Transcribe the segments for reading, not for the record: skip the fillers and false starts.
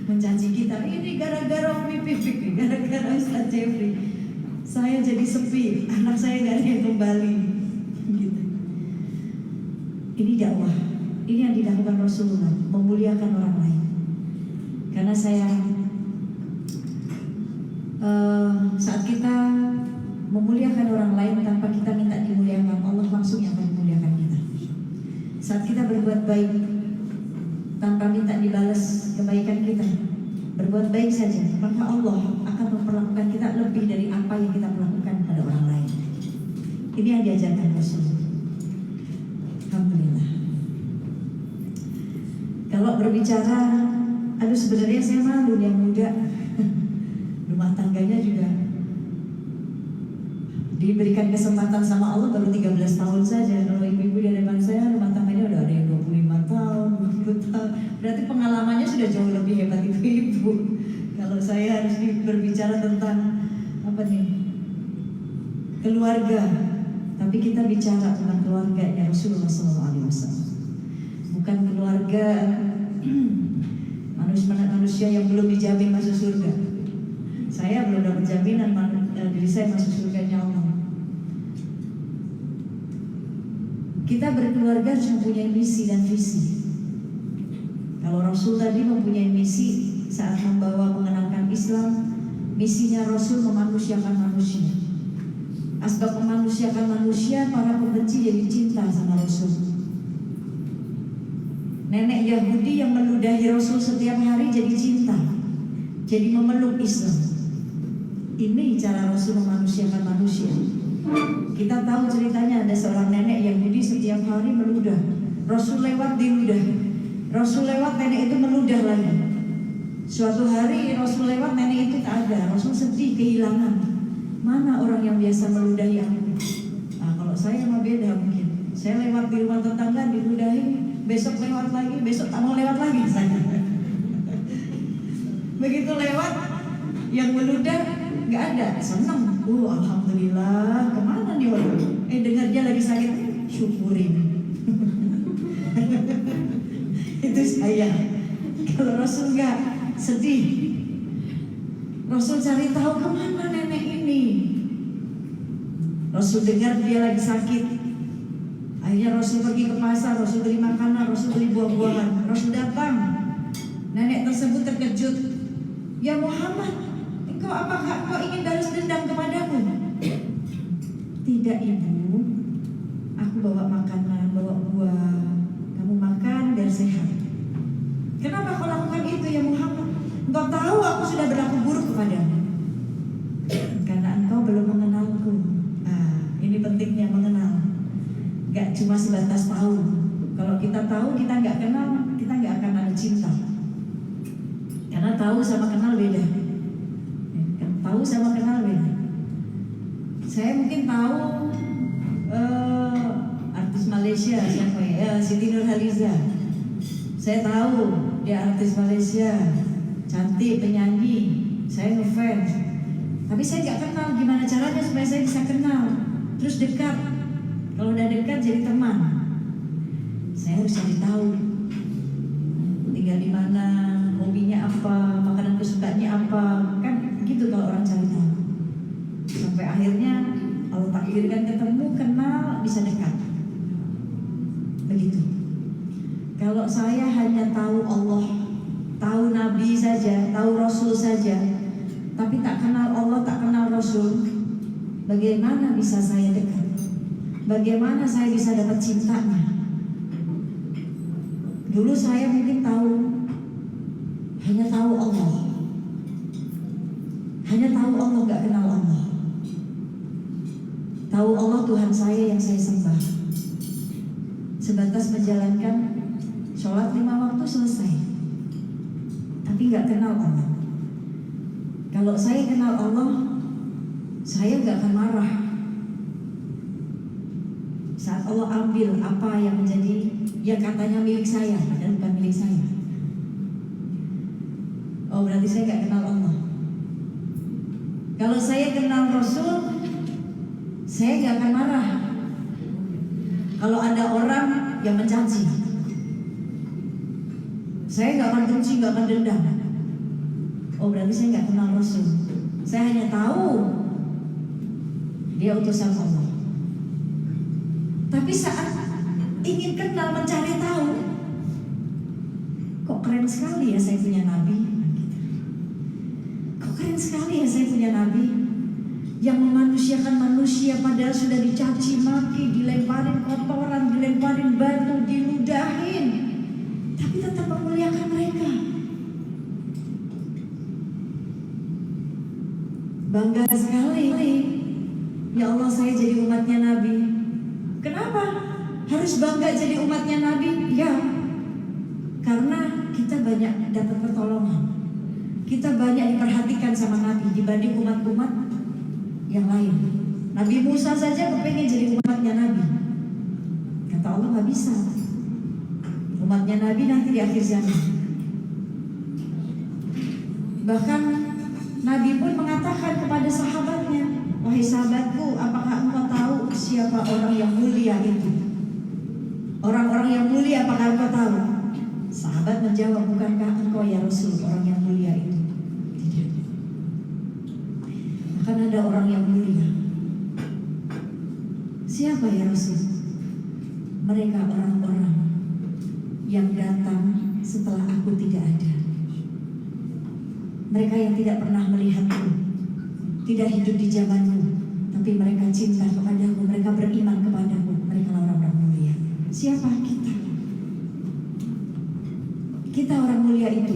mencaci kita. Ini gara-gara Umi Pipik, gara-gara Ustaz Jeffrey, saya jadi sepi, anak saya gak ada yang kembali. Gitu. Ini dakwah, ini yang dilakukan Rasulullah, memuliakan orang lain. Karena saya saat kita memuliakan orang lain tanpa kita minta dimuliakan, Allah langsung yang akan memuliakan kita. Saat kita berbuat baik tanpa minta dibalas kebaikan kita, berbuat baik saja, maka Allah akan memperlakukan kita lebih dari apa yang kita lakukan pada orang lain. Ini yang diajarkan Rasul. Alhamdulillah. Kalau berbicara, aduh sebenarnya saya malu yang muda. Rumah tangganya juga diberikan kesempatan sama Allah baru 13 tahun saja. Kalau ibu-ibu di depan saya rumah tangganya udah ada yang 25 tahun, 20 tahun. Berarti pengalamannya sudah jauh lebih hebat ibu-ibu. Kalau saya harus berbicara tentang apa nih? Keluarga. Tapi kita bicara tentang keluarganya Rasulullah SAW. Bukan keluarga manusia yang belum dijamin masuk surga. Saya belum dapat jaminan diri saya masuk surganya Allah. Kita berkeluarga harus mempunyai misi dan visi. Kalau Rasul tadi mempunyai misi saat membawa mengenalkan Islam, misinya Rasul memanusiakan manusia. Asbab memanusiakan manusia, para pembenci jadi cinta sama Rasul. Nenek Yahudi yang meludahi Rasul setiap hari jadi cinta, jadi memeluk Islam. Ini cara Rasul memanusiakan manusia. Kita tahu ceritanya, ada seorang nenek Yahudi setiap hari meludah. Rasul lewat diludah. Rasul lewat, nenek itu meludah lagi. Suatu hari Rasul lewat, nenek itu tak ada. Rasul sedih, kehilangan. Mana orang yang biasa meludahi aku? Nah, kalau saya mah beda mungkin. Saya lewat di rumah tetangga diludahi, besok lewat lagi, besok tak mau lewat lagi saya. Begitu lewat, yang meludah nggak ada, senang. Alhamdulillah, kemana nih orang? Dengar dia lagi sakit, syukurin. Itu saya. Kalau Rasul nggak, sedih. Rasul cari tahu kemana nenek ini. Rasul dengar dia lagi sakit. Akhirnya Rasul pergi ke pasar, Rasul beli makanan, Rasul beli buah-buahan. Rasul datang. Nenek tersebut terkejut. Ya Muhammad, apakah kau ingin balas dendam kepadamu? Tidak ibu, aku bawa makanan, bawa buah. Kamu makan biar sehat. Kenapa kau lakukan itu ya Muhammad? Engkau tahu aku sudah berlaku buruk kepadamu. Karena engkau belum mengenalku. Ini pentingnya mengenal. Gak cuma sebatas tahu. Kalau kita tahu, kita gak kenal, kita gak akan ada cinta. Karena tahu sama kenal beda. Tahu sama kenal beda. Saya mungkin tahu artis Malaysia siapa ya, Siti Nurhaliza. Saya tahu dia artis Malaysia, cantik, penyanyi. Saya ngefans. Tapi saya nggak kenal gimana caranya supaya saya bisa kenal, terus dekat. Kalau udah dekat jadi teman. Saya harus cari tahu tinggal di mana, hobinya apa, makanan kesukaannya apa, kan gitu kalau orang cari tahu. Sampai akhirnya Allah takdirkan ketemu, kenal, bisa dekat. Begitu. Kalau saya hanya tahu Allah, tahu Nabi saja, tahu Rasul saja, tapi tak kenal Allah, tak kenal Rasul, bagaimana bisa saya dekat? Bagaimana saya bisa dapat cintanya? Dulu saya mungkin tahu, hanya tahu Allah. Hanya tahu Allah, gak kenal Allah. Tahu Allah Tuhan saya yang saya sembah. Sebatas menjalankan sholat 5 waktu selesai. Tapi gak kenal Allah. Kalau saya kenal Allah, saya gak akan marah saat Allah ambil apa yang menjadi, yang katanya milik saya, padahal bukan milik saya. Oh, berarti saya gak kenal Allah. Kalau saya kenal Rasul, saya gak akan marah kalau ada orang yang mencaci. Saya gak akan benci, gak akan dendam. Oh berarti saya nggak kenal Rasul. Saya hanya tahu dia utusan Allah. Tapi saat ingin kenal, mencari tahu, kok keren sekali ya saya punya nabi. Kok keren sekali ya saya punya nabi yang memanusiakan manusia padahal sudah dicaci maki, dilemparin kotoran, dilemparin batu, diludahin, tapi tetap memuliakan mereka. Bangga sekali. Ya Allah, saya jadi umatnya Nabi. Kenapa harus bangga jadi umatnya Nabi? Ya, karena kita banyak dapat pertolongan. Kita banyak diperhatikan sama Nabi dibanding umat-umat yang lain. Nabi Musa saja kepengen jadi umatnya Nabi. Kata Allah nggak bisa. Umatnya Nabi nanti di akhir zaman. Bahkan Nabi pun mengatakan kepada sahabatnya, wahai sahabatku, apakah engkau tahu siapa orang yang mulia itu? Orang-orang yang mulia apakah engkau tahu? Sahabat menjawab, bukankah engkau ya Rasul orang yang mulia itu? Tidak. Akan ada orang yang mulia. Siapa ya Rasul? Mereka orang-orang yang datang setelah aku tidak ada. Mereka yang tidak pernah melihatku, tidak hidup di zamanku, tapi mereka cinta kepadaku, mereka beriman kepadaku. Mereka orang-orang mulia. Siapa kita? Kita orang mulia itu.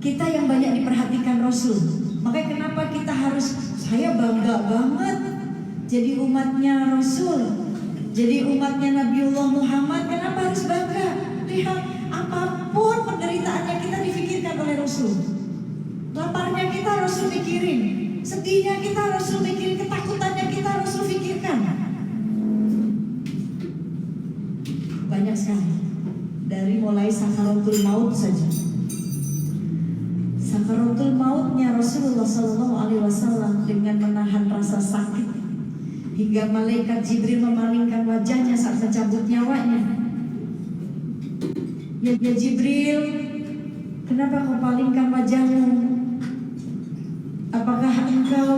Kita yang banyak diperhatikan Rasul. Makanya kenapa kita harus, saya bangga banget jadi umatnya Rasul, jadi umatnya Nabiullah Muhammad. Kenapa harus bangga? Lihat, apapun penderitaannya kita difikirkan oleh Rasul. Laparnya kita Rasul pikirin, sedihnya kita Rasul pikirin, ketakutannya kita Rasul pikirkan. Banyak sekali. Dari mulai sakaratul maut saja. Sakaratul mautnya Rasulullah SAW dengan menahan rasa sakit hingga malaikat Jibril memalingkan wajahnya saat mencabut nyawanya. Ya Jibril, kenapa kau palingkan wajahmu? Apakah engkau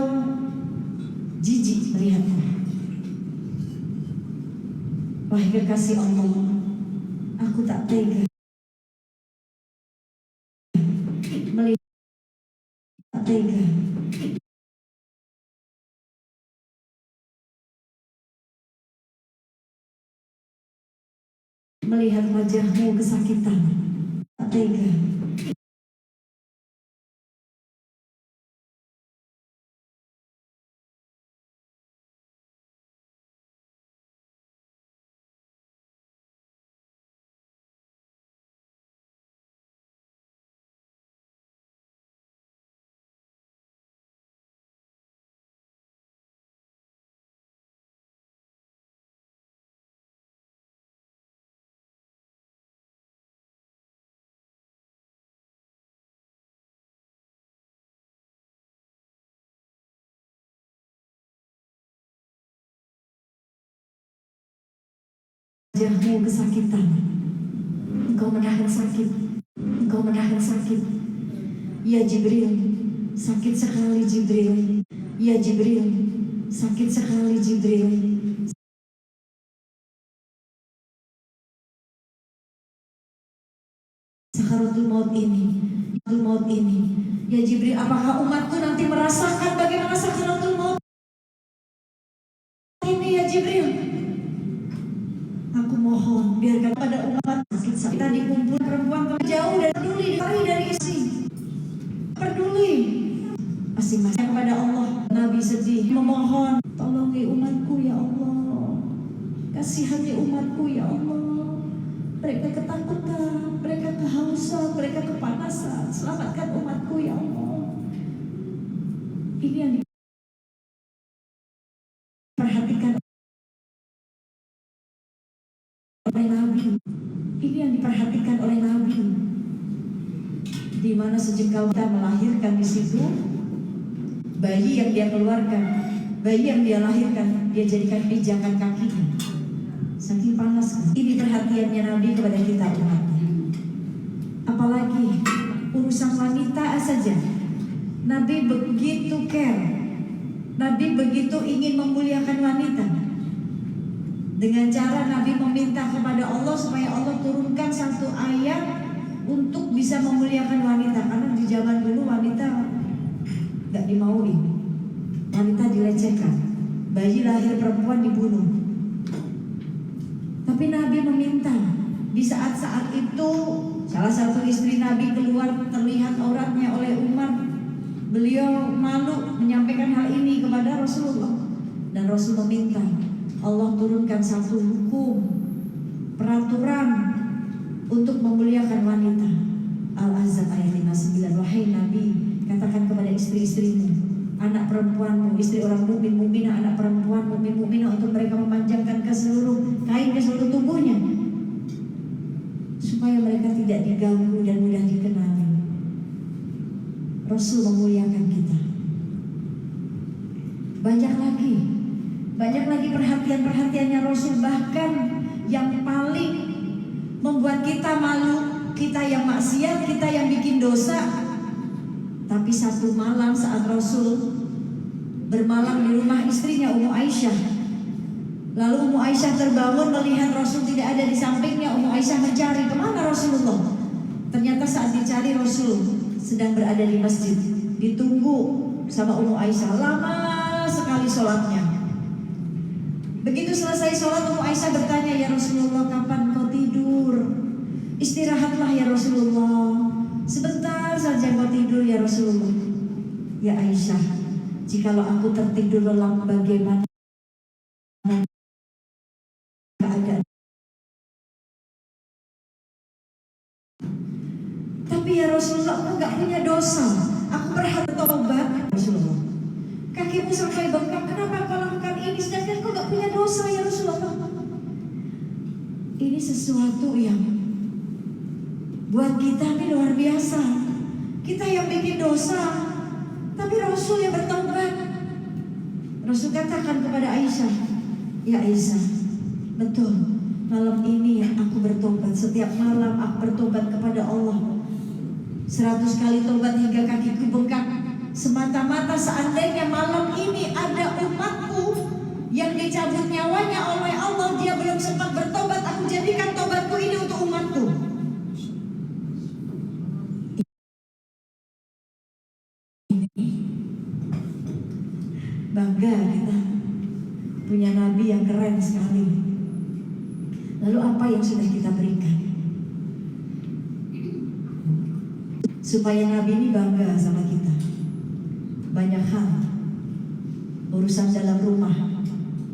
jijik melihatku? Wahai kekasih Allah, aku tak tega melihat, tak tega. Melihat wajahmu kesakitan, tak tega. Wajahmu kesakitan, engkau menahan sakit, engkau menahan sakit. Ya Jibril, sakit sekali Jibril. Ya Jibril, sakit sekali Jibril. Sakaratul maut ini, ya Jibril, apakah umatku nanti merasakan bagaimana sakaratul maut ini ya Jibril? Aku mohon biarkan pada umat kita dikumpul perempuan jauh dan peduli dari isi, peduli masing-masing kepada Allah. Nabi sedih memohon, tolongi umatku ya Allah, kasihani umatku ya Allah. Mereka ketakutan, mereka kehausan, mereka kepanasan. Selamatkan umatku ya Allah. Ini yang diperhatikan oleh Nabi. Ini yang diperhatikan oleh Nabi. Di mana sejengkal kita melahirkan di situ, bayi yang dia keluarkan, bayi yang dia lahirkan, dia jadikan pijakan kakinya. Saking panas. Ini perhatiannya Nabi kepada kita umatnya. Nabi begitu care. Nabi begitu ingin memuliakan wanita. Dengan cara Nabi meminta kepada Allah supaya Allah turunkan satu ayat untuk bisa memuliakan wanita. Karena di zaman dulu wanita gak dimaui, wanita dilecehkan, bayi lahir perempuan dibunuh. Tapi Nabi meminta. Di saat-saat itu salah satu istri Nabi keluar terlihat auratnya oleh Umar. Beliau malu menyampaikan hal ini kepada Rasulullah. Dan Rasul meminta Allah turunkan satu hukum, peraturan untuk memuliakan wanita. Al-Ahzab ayat 59. Wahai Nabi, katakan kepada istri-istrimu, anak perempuanmu, istri orang mukmin mukminah, anak perempuan mukmin mukminah, untuk mereka memanjangkan ke seluruh kain ke seluruh tubuhnya, supaya mereka tidak diganggu dan mudah dikenali. Rasul memuliakan kita. Banyak lagi perhatian-perhatiannya Rasul, bahkan yang paling membuat kita malu, kita yang maksiat, kita yang bikin dosa. Tapi satu malam saat Rasul bermalam di rumah istrinya Ummu Aisyah, lalu Ummu Aisyah terbangun melihat Rasul tidak ada di sampingnya. Ummu Aisyah mencari kemana Rasulullah. Ternyata saat dicari Rasul sedang berada di masjid, ditunggu sama Ummu Aisyah. Lama sekali sholatnya. Begitu selesai sholat, Ummu Aisyah bertanya, ya Rasulullah, kapan kau tidur? Istirahatlah ya Rasulullah, sebentar saja kau tidur ya Rasulullah. Ya Aisyah, jikalau aku tertidur lelap, bagaimana keadaan? Tapi ya Rasulullah, aku gak punya dosa, aku berhak tobat. Rasulullah, kakimu sampai bengkak, kenapa kau lakukan ini sedangkan kau gak punya dosa ya Rasulullah? Ini sesuatu yang buat kita ini luar biasa. Kita yang bikin dosa, tapi Rasul yang bertobat. Rasul katakan kepada Aisyah, ya Aisyah, betul, malam ini aku bertobat. Setiap malam aku bertobat kepada Allah 100 kali tobat hingga kakiku bengkak. Semata-mata seandainya malam ini ada umatku yang dicabut nyawanya oleh Allah, dia belum sempat bertobat, aku jadikan tobatku ini untuk umatku. Bangga kita punya Nabi yang keren sekali. Lalu apa yang sudah kita berikan supaya Nabi ini bangga sama kita? Banyak hal. Urusan dalam rumah,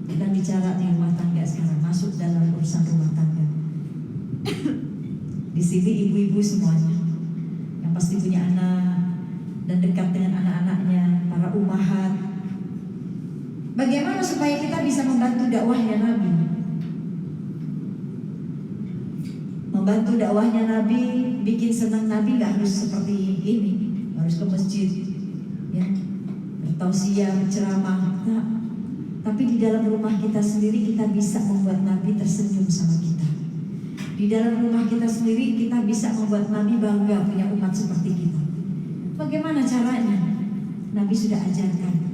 kita bicara di rumah tangga sekarang, masuk dalam urusan rumah tangga. Di sini ibu-ibu semuanya yang pasti punya anak dan dekat dengan anak-anaknya, para ummahat. Bagaimana supaya kita bisa membantu dakwahnya Nabi? Membantu dakwahnya Nabi, bikin senang Nabi gak harus seperti ini, harus ke masjid, ya, bertausiah, berceramah, nah. Tapi di dalam rumah kita sendiri kita bisa membuat Nabi tersenyum sama kita. Di dalam rumah kita sendiri kita bisa membuat Nabi bangga punya umat seperti kita. Bagaimana caranya? Nabi sudah ajarkan.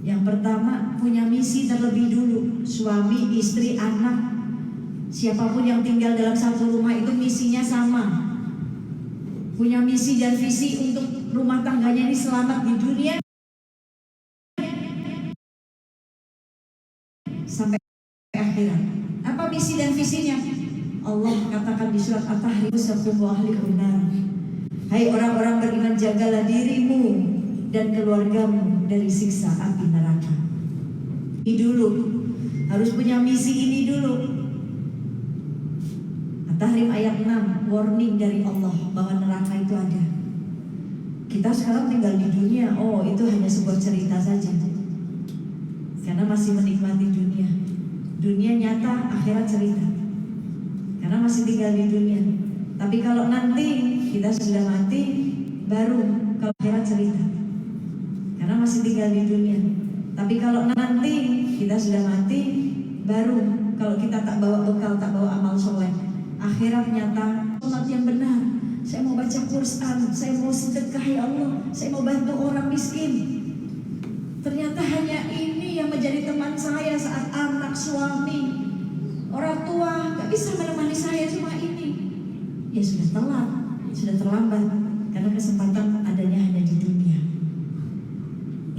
Yang pertama, punya misi terlebih dulu. Suami, istri, anak, siapapun yang tinggal dalam satu rumah itu misinya sama. Punya misi dan visi untuk rumah tangganya ini selamat di dunia sampai akhirat. Apa misi dan visinya? Allah katakan di surat At-Tahrim, hai orang-orang beriman, jagalah dirimu dan keluargamu dari siksa api neraka. Ini dulu, harus punya misi ini dulu. At-Tahrim ayat 6, warning dari Allah bahwa neraka itu ada. Kita sekarang tinggal di dunia, oh itu hanya sebuah cerita saja, karena masih menikmati dunia. Dunia nyata, akhirat cerita, karena masih tinggal di dunia. Tapi kalau nanti kita sudah mati, baru kalau akhirat cerita, karena masih tinggal di dunia. Tapi kalau nanti kita sudah mati, baru kalau kita tak bawa bekal, tak bawa amal soleh, akhirat nyata. Sholat yang benar, saya mau baca baca Quran, saya mau sedekah ya Allah, saya mau bantu orang miskin. Ternyata hanya ini yang menjadi teman saya saat anak, suami, orang tua gak bisa menemani saya, cuma ini. Ya sudah telat, sudah terlambat, karena kesempatan adanya hanya di dunia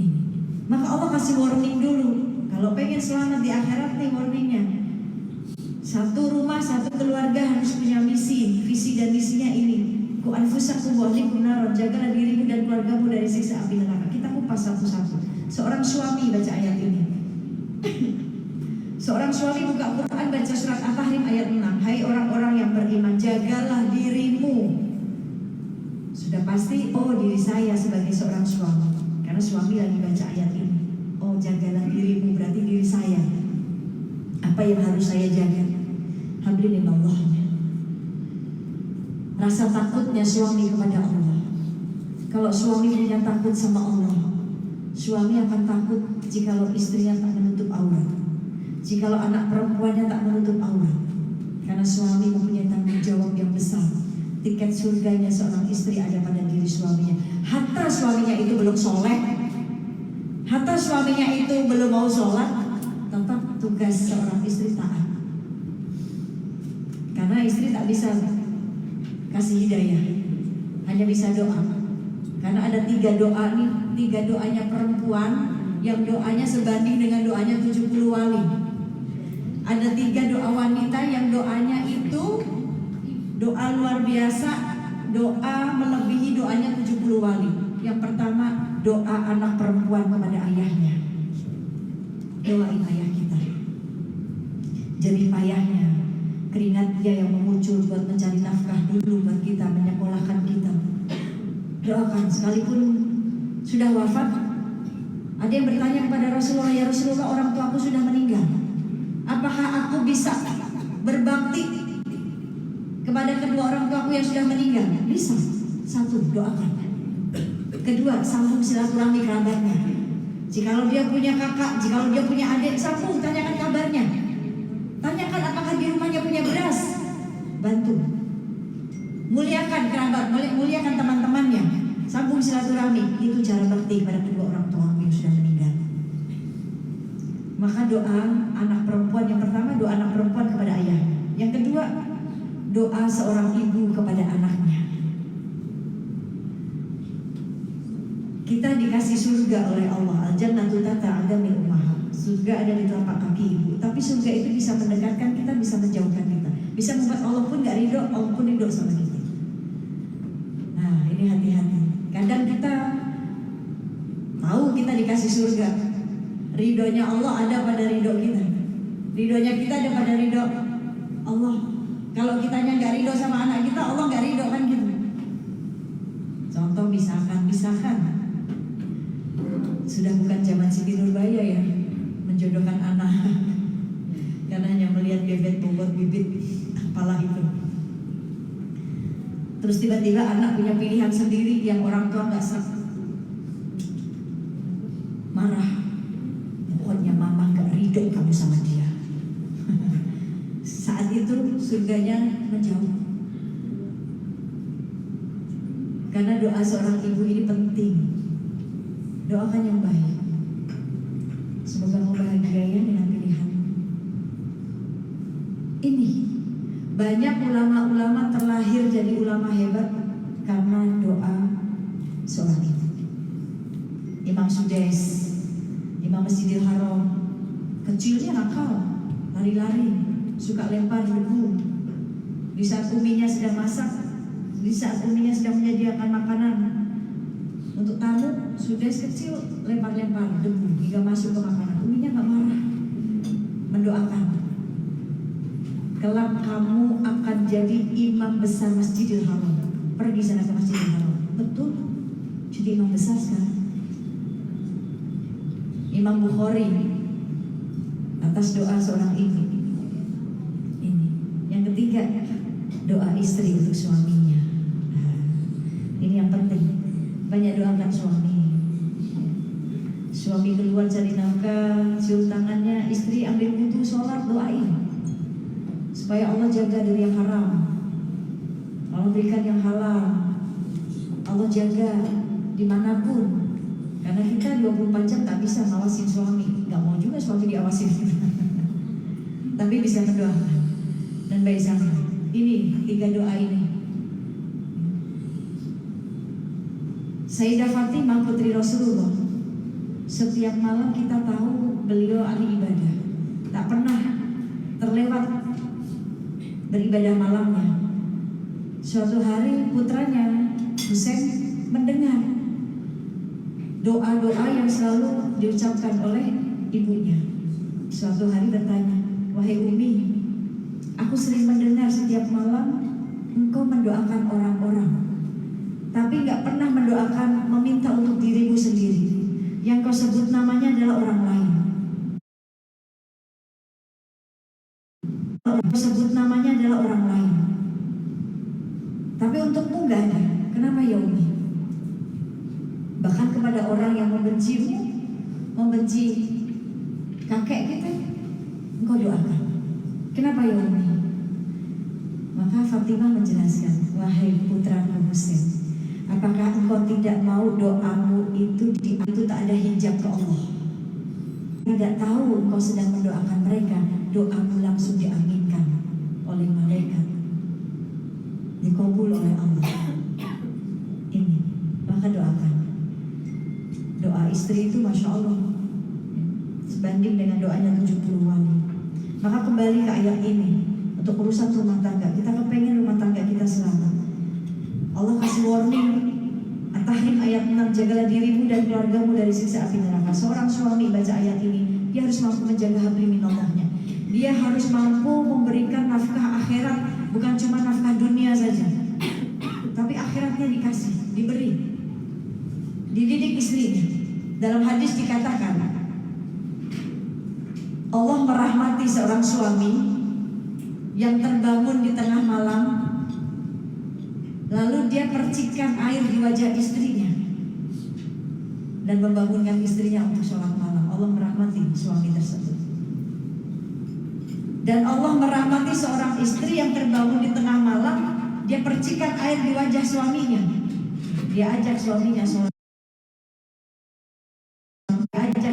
ini. Maka Allah kasih warning dulu. Kalau pengen selamat di akhirat nih warningnya. Satu rumah, satu keluarga harus punya misi. Visi dan misinya ini. Ku anfusakum wa ahlikum nar, jagalah dirimu dan keluargamu dari siksa api neraka. Kita kupas satu-satu. Seorang suami baca ayat ini. Seorang suami buka Quran, baca surat At-Tahrim ayat 6. Hai orang-orang yang beriman, jagalah dirimu. Sudah pasti, oh diri saya sebagai seorang suami. Karena suami lagi baca ayat ini. Oh jagalah dirimu, berarti diri saya. Apa yang harus saya jaga? Hablin minallah. Rasa takutnya suami kepada Allah. Kalau suami punya takut sama Allah, suami akan takut jikalau istrinya tak menutup aurat, jikalau anak perempuannya tak menutup aurat. Karena suami mempunyai tanggung jawab yang besar. Tiket surganya seorang istri ada pada diri suaminya. Hatta suaminya itu belum soleh, hatta suaminya itu belum mau sholat, tetap tugas seorang istri taat. Karena istri tak bisa kasih hidayah, hanya bisa doa. Karena ada 3 doa nih, 3 doanya perempuan yang doanya sebanding dengan doanya 70 wali. Ada 3 doa wanita yang doanya itu doa luar biasa, doa melebihi doanya 70 wali. Yang pertama, doa anak perempuan kepada ayahnya. Doain ayah kita, jerih payahnya, keringat dia yang memuncul buat mencari nafkah dulu buat kita, menyekolahkan kita. Doakan, sekalipun sudah wafat. Ada yang bertanya kepada Rasulullah, ya Rasulullah, orang tuaku sudah meninggal, apakah aku bisa berbakti kepada kedua orang tuaku yang sudah meninggal? Bisa. 1, doakan. Kedua, sambung silaturahmi kerabatnya. Jikalau dia punya kakak, jikalau dia punya adik, sambung, tanyakan kabarnya. Tanyakan apakah di rumahnya punya beras, bantu. Muliakan kerabat, muliakan teman-temannya. Sambung silaturahmi. Itu cara bakti kepada kedua orang tua yang sudah meninggal. Maka doa anak perempuan, yang pertama doa anak perempuan kepada ayahnya. Yang kedua, doa seorang ibu kepada anaknya. Kita dikasih surga oleh Allah. Al-jannatu tata'adha min ummahat. Surga ada di telapak kaki ibu. Tapi surga itu bisa mendekatkan kita, bisa menjauhkan kita. Bisa membuat Allah pun gak ridho, Allah pun ridho sama kita. Nah ini hati-hati. Kadang kita tahu kita dikasih surga, ridhonya Allah ada pada ridho kita, ridhonya kita ada pada ridho Allah. Kalau kitanya gak ridho sama anak kita, Allah gak ridho kan gitu. Contoh misalkan sudah bukan zaman Siti Nurbaya ya, menjodohkan anak karena hanya melihat bebek bobot bibit apalah itu. Terus tiba-tiba anak punya pilihan sendiri yang orang tua nggak sah, marah. Pokoknya mama nggak ridho kamu sama dia. Saat itu surganya menjauh. Karena doa seorang ibu ini penting. Doakan yang baik. Semoga membahagiainya dengan pilihan. Ini banyak ulama-ulama terlahir jadi ulama hebat karena doa seorang ibu. Imam Sudais, Imam Masjidil Haram, kecilnya nakal, lari-lari, suka lempar debu. Di saat uminya sedang masak, di saat uminya sedang menyediakan makanan untuk tamu, Sudais kecil lempar-lempar debu hingga masuk ke makanan. Uminya gak marah, mendoakan, kelak kamu akan jadi imam besar Masjidil Haram. Pergi sana ke Masjidil Haram. Betul, jadi imam besar sekarang. Imam Bukhari atas doa seorang ibu. Ini. Yang ketiga, doa istri untuk suaminya. Nah, ini yang penting. Banyak doakan suami. Suami keluar cari nafkah, cium tangannya, istri ambil wudu, sholat, doain supaya Allah jaga dari yang haram, Allah berikan yang halal. Allah jaga dimanapun. Karena kita 24 jam tak bisa ngawasin suami, nggak mau juga suami diawasin. Tapi bisa mendoakan dan baik sangka. Ini 3 doa ini. Sayyidah Fatimah putri Rasulullah, setiap malam kita tahu beliau ahli ibadah, tak pernah terlewat beribadah malamnya. Suatu hari putranya Husain mendengar doa-doa yang selalu diucapkan oleh ibunya. Suatu hari bertanya, "Wahai Umi, aku sering mendengar setiap malam engkau mendoakan orang-orang, tapi gak pernah mendoakan meminta untuk dirimu sendiri. Yang kau sebut namanya adalah orang lain. Kau sebut namanya adalah orang lain. Tapi untukmu gak ada. Kenapa ya Umi? Bahkan kepada orang yang membencimu, membenci kakek kita, engkau doakan. Kenapa ya Umi?" Maka Fatimah menjelaskan, "Wahai putraku Husain, apakah engkau tidak mau doamu itu tak ada hijab ke Allah? Tidak tahu engkau sedang mendoakan mereka, doamu langsung diaminkan oleh malaikat, dikabul oleh Allah." Ini, maka doakan. Doa istri itu Masya Allah sebanding dengan doanya 70 wali. Maka kembali ke ayat ini, untuk urusan rumah tangga, kita kepengen rumah tangga kita selamat. Allah kasih warning, At-Tahrim ayat 6, "Jagalah dirimu dan keluargamu dari siksa api neraka." Seorang suami baca ayat ini, dia harus mampu menjaga habli minallahnya. Dia harus mampu memberikan nafkah akhirat, bukan cuma nafkah dunia saja, tapi akhiratnya dikasih, diberi, dididik istrinya. Dalam hadis dikatakan, Allah merahmati seorang suami yang terbangun di tengah malam, lalu dia percikan air di wajah istrinya dan membangunkan istrinya untuk sholat malam. Allah merahmati suami tersebut. Dan Allah merahmati seorang istri yang terbangun di tengah malam, dia percikan air di wajah suaminya, dia ajak suaminya sholat.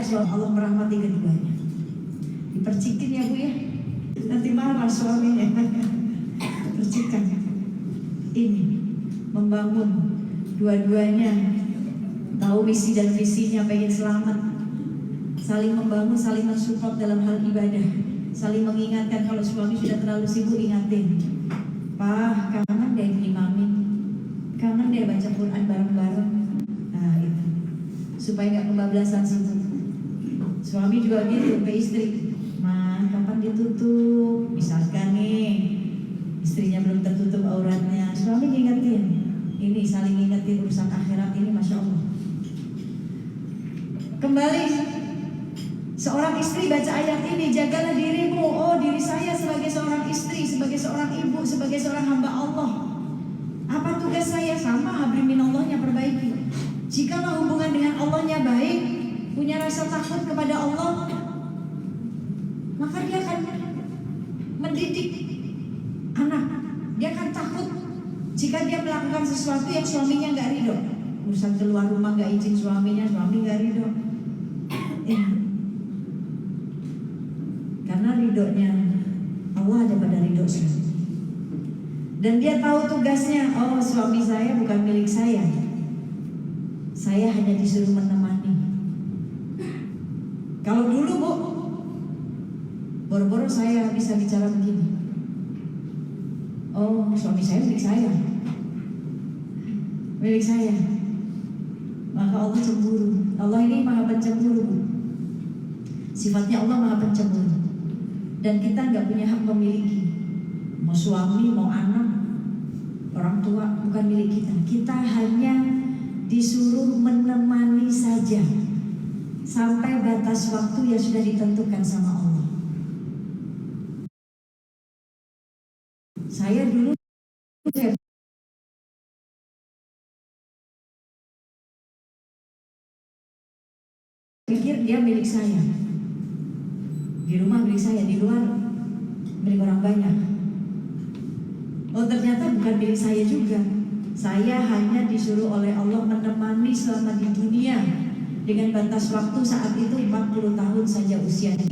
Allah merahmati keduanya. Dipercikin ya Bu ya, nanti marah suaminya. Percikan. Ini membangun dua-duanya, tahu misi dan visinya, pengen selamat, saling membangun, saling mensupport dalam hal ibadah, saling mengingatkan. Kalau suami sudah terlalu sibuk, ingatin, "Pak, kangen deh imamin, kangen deh baca Quran bareng-bareng." Nah itu, supaya gak kebablasan sibuk. Suami juga gitu ke istri, "Ma, kapan ditutup?" Misalkan nih, istrinya belum tertutup auratnya, suami ngingetin. Ini saling ngingetin urusan akhirat ini, Masya Allah. Kembali, seorang istri baca ayat ini, "Jagalah dirimu." Oh, diri saya sebagai seorang istri, sebagai seorang ibu, sebagai seorang hamba Allah, apa tugas saya? Sama, habli minallahnya perbaiki. Jikalau hubungan dengan Allahnya baik, punya rasa takut kepada Allah, maka dia akan mendidik anak. Dia akan takut jika dia melakukan sesuatu yang suaminya gak ridho. Urusan keluar rumah gak izin suaminya, suami gak ridho. Karena ridhonya Allah ada pada ridho suami. Dan dia tahu tugasnya, oh suami saya bukan milik saya hanya disuruh menemani. Kalau dulu Bu, boro-boro saya bisa bicara begini, "Oh, suami saya milik saya, milik saya." Maka Allah cemburu. Allah ini maha pencemburu. Sifatnya Allah maha pencemburu. Dan kita nggak punya hak memiliki. Mau suami, mau anak, orang tua bukan milik kita. Kita hanya disuruh menemani saja sampai batas waktu yang sudah ditentukan sama Allah. Saya dulu pikir dia milik saya, di rumah milik saya, di luar milik orang banyak. Oh ternyata bukan milik saya juga. Saya hanya disuruh oleh Allah menemani selama di dunia dengan batas waktu saat itu 40 tahun saja usianya.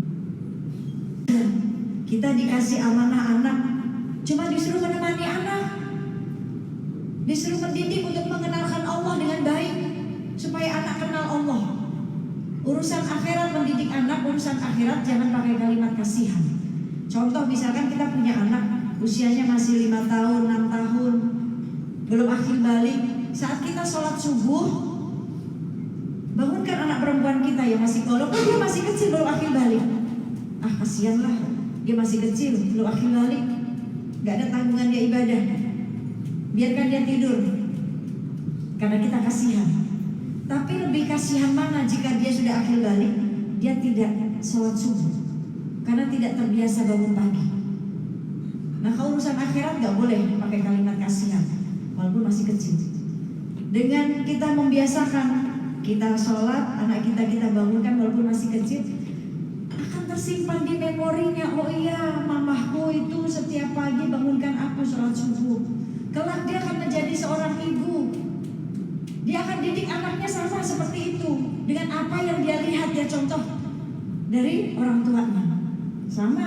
Kita dikasih amanah anak, cuma disuruh menemani anak, disuruh mendidik untuk mengenalkan Allah dengan baik supaya anak kenal Allah. Urusan akhirat mendidik anak, urusan akhirat jangan pakai kalimat kasihan. Contoh misalkan kita punya anak usianya masih 5 tahun, 6 tahun, belum akil balik. Saat kita sholat subuh, bangunkan anak perempuan kita yang masih walaupun dia masih kecil belum akil balik. Kasihanlah, dia masih kecil belum akil balik, gak ada tanggungan dia ibadah. Biarkan dia tidur, karena kita kasihan. Tapi lebih kasihan mana jika dia sudah akil balik, dia tidak sholat subuh karena tidak terbiasa bangun pagi. Nah, kalau urusan akhirat gak boleh pakai kalimat kasihan walaupun masih kecil. Dengan kita membiasakan, kita sholat, anak kita bangunkan walaupun masih kecil, akan tersimpan di memorinya. Oh iya, mamahku itu setiap pagi bangunkan aku sholat subuh. Kelak dia akan menjadi seorang ibu, dia akan didik anaknya sama seperti itu, dengan apa yang dia lihat, dia contoh dari orang tuanya. Sama,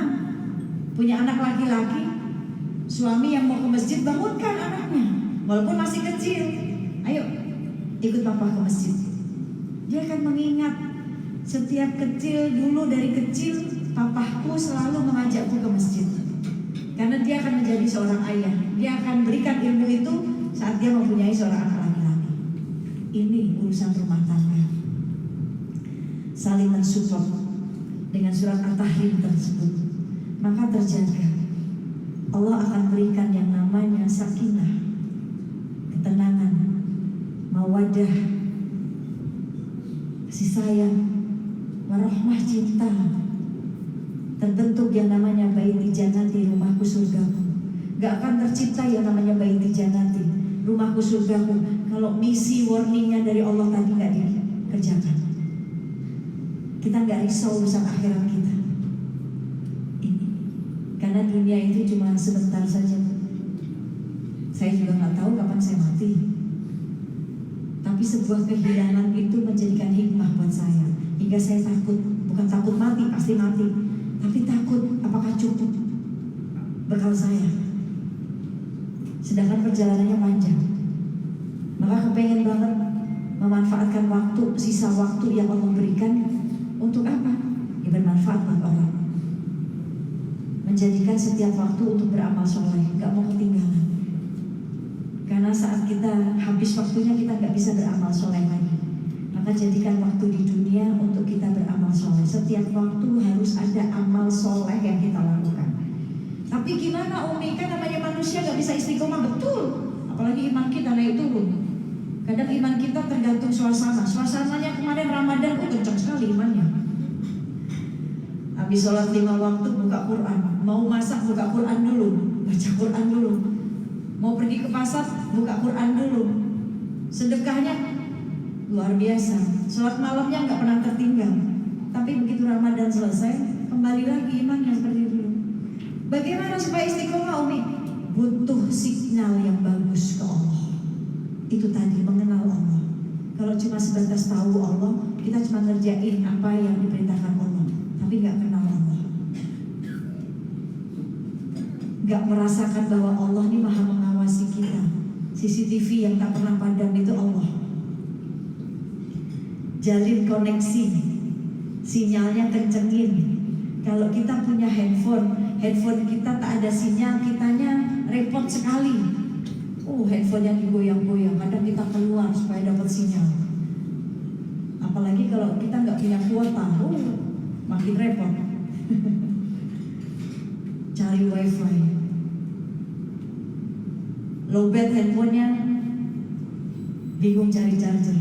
punya anak laki-laki, suami yang mau ke masjid, bangunkan anaknya walaupun masih kecil. Ayo ikut papa ke masjid. Dia akan mengingat setiap kecil, dulu dari kecil papaku selalu mengajakku ke masjid. Karena dia akan menjadi seorang ayah. Dia akan berikan ilmu itu saat dia mempunyai seorang anak laki-laki. Ini urusan rumah tangga. Saling mensupport dengan surat At-Tahrim tersebut, maka terjaga. Allah akan berikan yang namanya sakinah, ketenangan, mawadah, kasih sayang, warahmah, cinta. Terbentuk yang namanya baiti jannati, rumahku surgaku. Gak akan tercipta yang namanya baiti jannati, rumahku surgaku, kalau misi warningnya dari Allah tadi gak dikerjakan. Kita gak risau urusan akhirat kita ini, karena dunia itu cuma sebentar saja. Saya juga gak tahu kapan saya mati, tapi sebuah kehilangan itu menjadikan hikmah buat saya. Hingga saya takut, bukan takut mati, pasti mati, tapi takut apakah cukup bekal saya, sedangkan perjalanannya panjang. Maka kepengen banget memanfaatkan waktu, sisa waktu yang Allah berikan. Untuk apa? Ya bermanfaat buat orang. Menjadikan setiap waktu untuk beramal soleh, gak mau ketinggalan. Karena saat kita habis waktunya, kita gak bisa beramal soleh lagi. Maka jadikan waktu di dunia untuk kita beramal soleh. Setiap waktu harus ada amal soleh yang kita lakukan. Tapi gimana Umi? Kan namanya manusia gak bisa istiqomah. Betul. Apalagi iman kita naik turun. Kadang iman kita tergantung suasana. Suasananya kemarin Ramadan, kencang sekali imannya. Habis sholat 5 waktu buka Quran. Mau masak buka Quran dulu, baca Quran dulu. Mau pergi ke pasar buka Quran dulu. Sedekahnya luar biasa. Sholat malamnya gak pernah tertinggal. Tapi begitu Ramadan selesai, kembali lagi imannya seperti dulu. Bagaimana supaya istiqomah Umi? Butuh signal yang bagus ke Allah. Itu tadi, mengenal Allah. Kalau cuma sebatas tahu Allah, kita cuma ngerjain apa yang diperintahkan Allah, tapi gak kenal Allah, gak merasakan bahwa Allah ini maha mengawasi kita. CCTV yang tak pernah padam itu Allah. Jalin koneksi, sinyalnya kencengin. Kalau kita punya handphone kita tak ada sinyal, kitanya repot sekali. Handphonenya digoyang-goyang, kadang kita keluar supaya dapat sinyal. Apalagi kalau kita nggak punya kuota, makin repot. Cari wifi, lowbat handphonenya, bingung cari charger.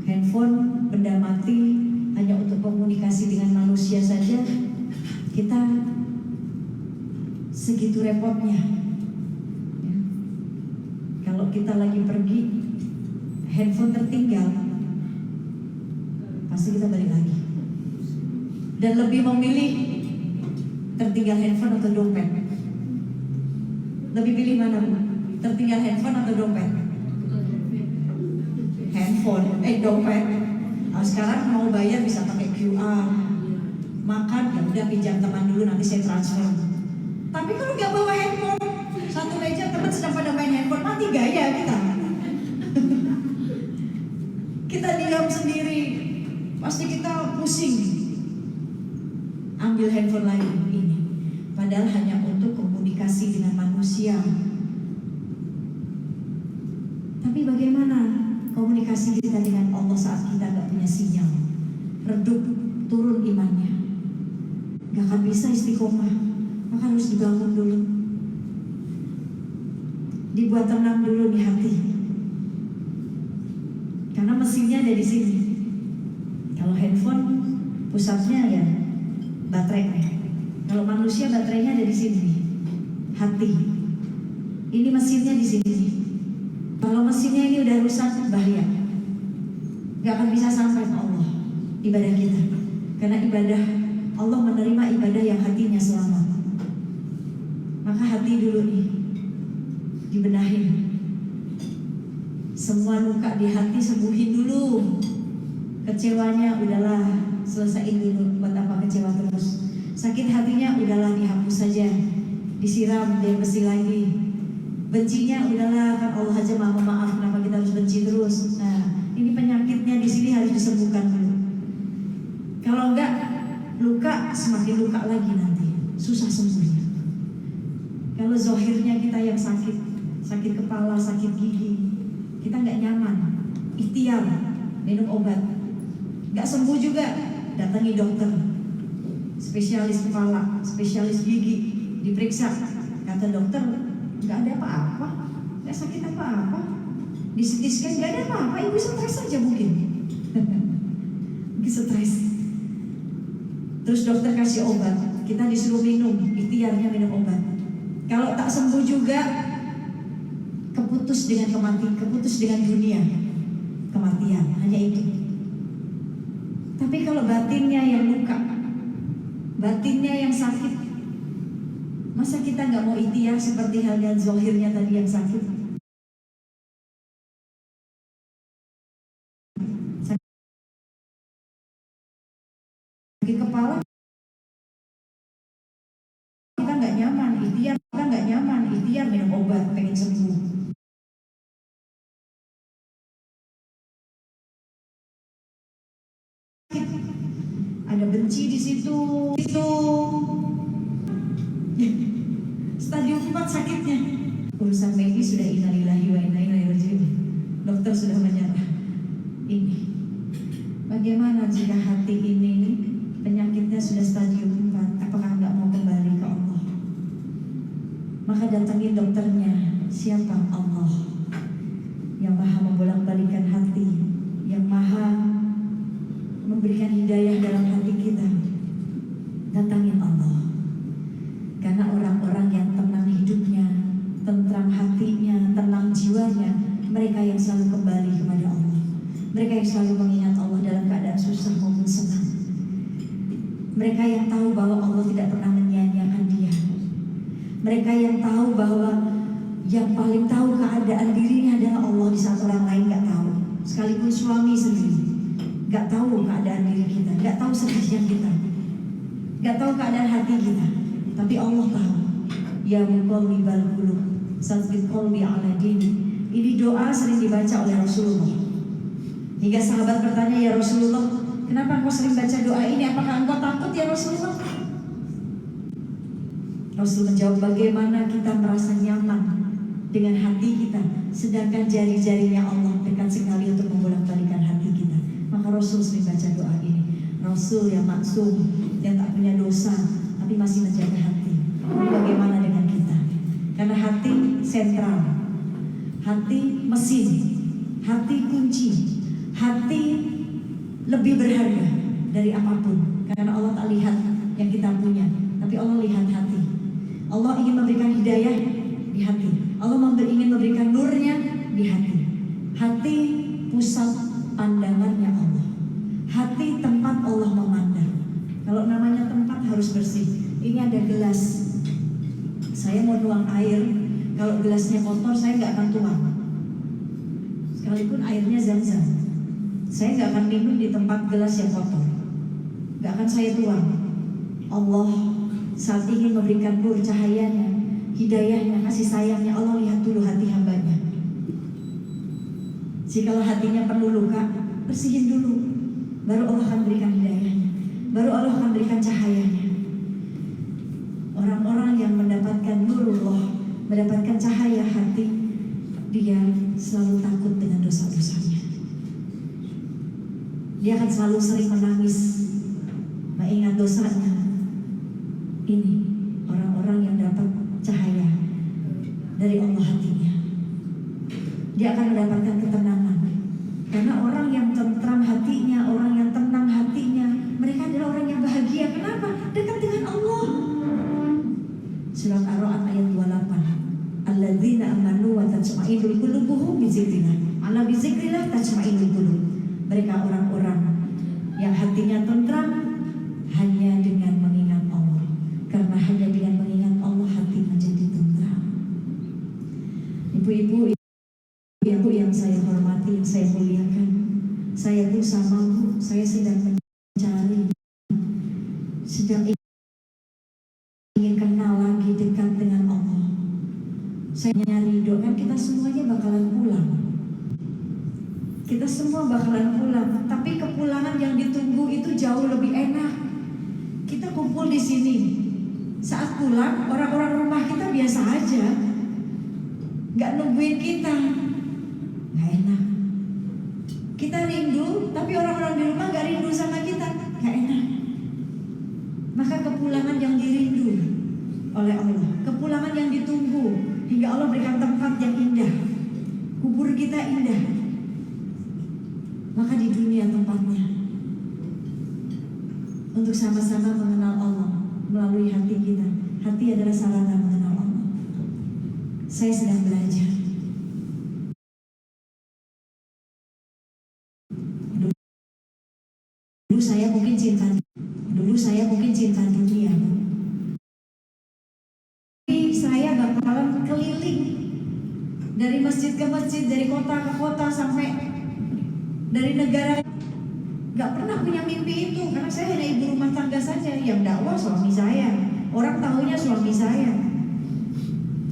Handphone benda mati, hanya untuk komunikasi dengan manusia saja. Kita segitu repotnya. Kalau kita lagi pergi, handphone tertinggal, pasti kita balik lagi. Dan lebih memilih tertinggal handphone atau dompet. Lebih pilih mana Bu? Tertinggal handphone atau dompet? Handphone, dompet. Nah, sekarang mau bayar bisa pakai QR. Makan ya udah pinjam teman dulu nanti saya transfer. Tapi kalau nggak bawa handphone, satu meja teman sedang pada main handphone, mati gaya kita. Kita diam sendiri, pasti kita pusing. Ambil handphone lagi ini, padahal hanya untuk komunikasi dengan manusia. Tapi bagaimana komunikasi kita dengan Allah saat kita nggak punya sinyal? Redup, turun imannya. Gak akan bisa istiqomah, maka harus dibangun dulu. Dibuat tenang dulu di hati. Karena mesinnya ada di sini. Kalau handphone pusatnya ya baterainya. Kalau manusia baterainya ada di sini. Hati. Ini mesinnya di sini. Kalau mesinnya ini udah rusak, bahaya. Gak akan bisa sampai ke Allah ibadah kita. Karena ibadah Allah menerima ibadah yang hatinya selamat. Maka hati dulu nih dibenahin. Semua luka di hati sembuhin dulu. Kecewanya udahlah selesaiin dulu. Buat apa kecewa terus? Sakit hatinya udahlah dihapus saja, disiram dia bersih lagi. Bencinya udahlah, kan Allah aja maaf, kenapa kita harus benci terus? Nah, ini penyakitnya di sini harus disembuhkan dulu. Kalau enggak, luka semakin luka lagi nanti, susah sembuhnya. Kalau zohirnya kita yang sakit, sakit kepala, sakit gigi, kita nggak nyaman, ikhtiar minum obat, nggak sembuh juga, datangi dokter, spesialis kepala, spesialis gigi, diperiksa, kata dokter nggak ada apa-apa, nggak sakit apa-apa, di CT scan nggak ada apa-apa, ibu stres aja mungkin, mungkin stres. Terus dokter kasih obat, kita disuruh minum, ikhtiarnya minum obat. Kalau tak sembuh juga, keputus dengan kematian, keputus dengan dunia, kematian, hanya itu. Tapi kalau batinnya yang luka, batinnya yang sakit, masa kita nggak mau ikhtiar seperti halnya zohirnya tadi yang sakit? Sakit kepala, kita nggak nyaman, ikhtiar, kita nggak nyaman, ikhtiar minum obat, pengen sembuh. Ada benci di situ, stadium 4 sakitnya. Urusan medis sudah innalillahi wa inna ilaihi raji'un. Dokter sudah menyerah. Ini bagaimana jika hati ini penyakitnya sudah stadium 4, apakah nggak mau kembali ke Allah? Maka datangi dokternya. Siapa? Allah yang maha membolak-balikan hati, yang maha memberikan hidayah dalam hati kita. Datangin Allah. Karena orang-orang yang tenang hidupnya, tentram hatinya, tenang jiwanya, mereka yang selalu kembali kepada Allah. Mereka yang selalu mengingat Allah dalam keadaan susah maupun senang. Mereka yang tahu bahwa Allah tidak pernah menyia-nyiakan dia. Mereka yang tahu bahwa yang paling tahu keadaan dirinya adalah Allah di saat orang lain nggak tahu. Sekalipun suami sendiri nggak tahu keadaan diri kita, nggak tahu sedihnya kita, nggak tahu keadaan hati kita. Tapi Allah tahu. Ya muqallibal qulub, tsabbit qalbi ala dini. Ini doa sering dibaca oleh Rasulullah. Hingga sahabat bertanya, ya Rasulullah, kenapa engkau sering baca doa ini? Apakah engkau takut ya Rasulullah? Rasul menjawab, bagaimana kita merasa nyaman dengan hati kita, sedangkan jari-jarinya Allah dekat sekali untuk membolak-balikan hati kita. Maka Rasul sering baca doa ini. Rasul yang maksum, yang tak punya dosa, tapi masih menjaga hati. Bagaimana dengan kita? Karena hati sentral, hati mesin, hati kunci, hati lebih berharga dari apapun. Karena Allah tak lihat yang kita punya, tapi Allah lihat hati. Allah ingin memberikan hidayah di hati. Allah ingin memberikan nurnya di hati. Hati pusat pandangannya Allah. Hati tempat Allah memandang. Kalau namanya tempat harus bersih. Ini ada gelas, saya mau nuang air. Kalau kalau gelasnya kotor saya nggak akan tuang. Sekalipun airnya zam-zam, saya nggak akan minum di tempat gelas yang kotor. Nggak akan saya tuang. Allah saat ingin memberikan nur cahayanya, hidayahnya, kasih sayangnya, Allah lihat dulu hati hambanya. Jikalau hatinya penuh luka, bersihin dulu, baru Allah akan berikan hidayahnya, baru Allah akan berikan cahayanya. Orang-orang yang mendapatkan nurullah, mendapatkan cahaya hati, dia selalu takut dengan dosa-dosanya. Dia akan selalu sering menangis mengingat dosanya. Ini orang-orang yang dapat cahaya dari Allah hatinya. Dia akan mendapatkan ketenangan. Karena orang yang tentram hatinya, orang yang tenang hatinya, mereka adalah orang yang bahagia. Kenapa? Dekat dengan Allah. Surat Ar-Ra'd ayat 28. Alladzina amanu wa tatma'innul qulubuhum bi dzikrillah. Ala bi dzikrillah tatma'innul qulub. Mereka orang-orang yang hatinya tentram hanya dengan mengingat Allah. Karena hanya dengan mengingat Allah hati menjadi tentram. Ibu-ibu yang saya hormati, yang saya muliakan, saya pun sama Bu, saya sedang mencari, sedang ingin kenal lagi dekat dengan Allah. Saya nyari doa, kita semuanya bakalan pulang. Kita semua bakalan pulang, tapi kepulangan yang ditunggu itu jauh lebih enak. Kita kumpul di sini. Saat pulang, orang-orang rumah kita biasa aja, nggak nungguin kita, nggak enak. Kita rindu, tapi orang-orang di rumah nggak rindu sama kita, nggak enak. Maka kepulangan yang dirindu oleh Allah, kepulangan yang ditunggu hingga Allah berikan tempat yang indah, kubur kita indah. Maka di dunia tempatnya untuk sama-sama mengenal Allah melalui hati kita. Hati adalah sarana mengenal Allah. Saya sedang belajar. Dulu saya mungkin cinta dunia. Tapi saya bakalan keliling dari masjid ke masjid, dari kota ke kota, sampai dari negara. Gak pernah punya mimpi itu, karena saya hanya ibu rumah tangga saja. Yang dakwah suami saya, orang tahunya suami saya,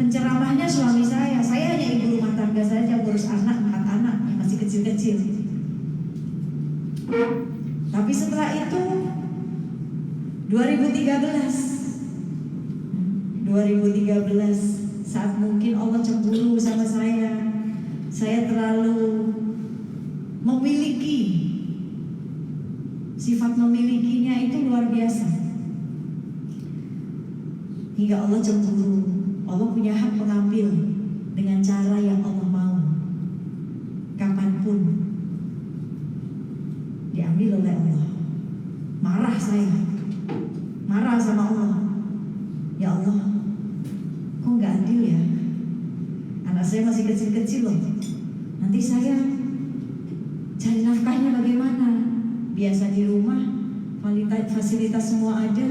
penceramahnya suami saya. Saya hanya ibu rumah tangga saja, ngurus anak, 4 anak yang masih kecil-kecil. Tapi setelah itu 2013 saat mungkin Allah cemburu sama saya terlalu memiliki. Sifat memilikinya itu luar biasa. Hingga Allah cemburu. Allah punya hak mengambil dengan cara yang Allah mau. Kapanpun diambil oleh Allah. Marah saya. Marah sama Allah. Ya Allah, kok gak adil ya? Anak saya masih kecil-kecil loh. Nanti saya cari nafkahnya bagaimana? Biasa di rumah, fasilitas semua ada,